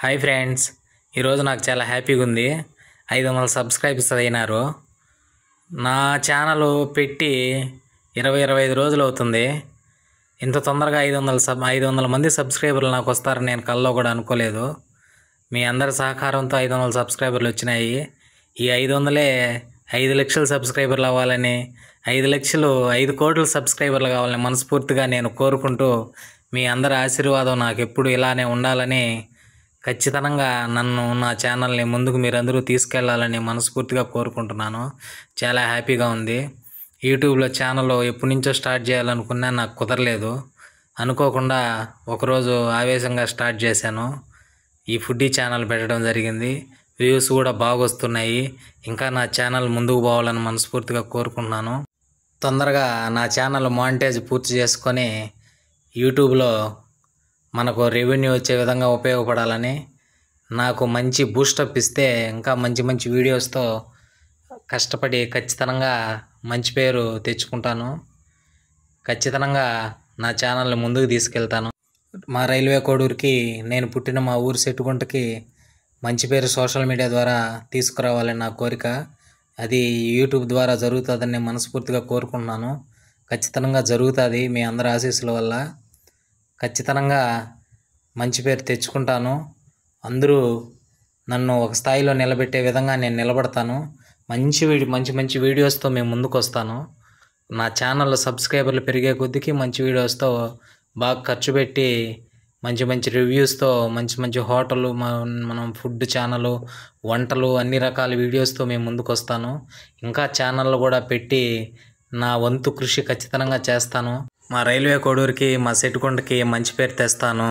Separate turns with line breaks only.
Hi friends, ఈరోజు నాకు చాలా హ్యాపీగా ఉంది. 500 సబ్స్క్రైబర్స్ అయినారు. నా ఛానల్ పెట్టి 20-25 రోజులు అవుతుంది. ఇంత తొందరగా 500 మంది సబ్స్క్రైబర్లు నాకు వస్తారని నేను కల్లో కూడా అనుకోలేదు. మీ అందరి సహకారంతో 500 సబ్స్క్రైబర్లు వచ్చినాయి. ఈ 500లే 5 లక్షల సబ్స్క్రైబర్లు అవ్వాలని, 5 కోట్ల సబ్స్క్రైబర్లు కావాలని మనస్ఫూర్తిగా నేను కోరుకుంటూ, మీ అందరి ఆశీర్వాదం నాకు ఎప్పుడు ఇలానే ఉండాలని, ఖచ్చితంగా నా ఛానల్ని ముందుకు మీరందరూ తీసుకెళ్లాలని మనస్ఫూర్తిగా కోరుకుంటున్నాను. చాలా హ్యాపీగా ఉంది. యూట్యూబ్లో ఛానల్ ఎప్పటి నుంచో స్టార్ట్ చేయాలనుకున్నా, నాకు కుదరలేదు. అనుకోకుండా ఒకరోజు ఆవేశంగా స్టార్ట్ చేశాను. ఈ ఫుడ్డీ ఛానల్ పెట్టడం జరిగింది. వ్యూస్ కూడా బాగా వస్తున్నాయి. ఇంకా నా ఛానల్ ముందుకు పోవాలని మనస్ఫూర్తిగా కోరుకుంటున్నాను. తొందరగా నా ఛానల్ మానిటైజ్ పూర్తి చేసుకొని యూట్యూబ్లో మనకు రెవెన్యూ వచ్చే విధంగా ఉపయోగపడాలని, నాకు మంచి బూస్టప్ ఇస్తే ఇంకా మంచి వీడియోస్తో కష్టపడి ఖచ్చితంగా మంచి పేరు తెచ్చుకుంటాను. ఖచ్చితంగా నా ఛానల్ని ముందుకు తీసుకెళ్తాను. మా రైల్వే కోడూరుకి, నేను పుట్టిన మా ఊరు సెట్టుగుంటకి మంచి పేరు సోషల్ మీడియా ద్వారా తీసుకురావాలని నా కోరిక. అది యూట్యూబ్ ద్వారా జరుగుతుందని నేను మనస్ఫూర్తిగా కోరుకుంటున్నాను. ఖచ్చితంగా జరుగుతుంది. మీ అందరి ఆశీస్సుల వల్ల ఖచ్చితంగా మంచి పేరు తెచ్చుకుంటాను. అందరూ నన్ను ఒక స్థాయిలో నిలబెట్టే విధంగా నేను నిలబడతాను. మంచి వీడియోస్తో మేము ముందుకు వస్తాను. నా ఛానల్లో సబ్స్క్రైబర్లు పెరిగే కొద్దికి మంచి వీడియోస్తో బాగా ఖర్చు పెట్టి మంచి రివ్యూస్తో మంచి హోటళ్ళు, మనం ఫుడ్ ఛానల్, వంటలు, అన్ని రకాల వీడియోస్తో మేము ముందుకు వస్తాను. ఇంకా ఛానళ్ళు కూడా పెట్టి నా వంతు కృషి ఖచ్చితంగా చేస్తాను. మా రైల్వే కోడూరుకి, మా సెట్టుకొండకి మంచి పేరు తెస్తాను.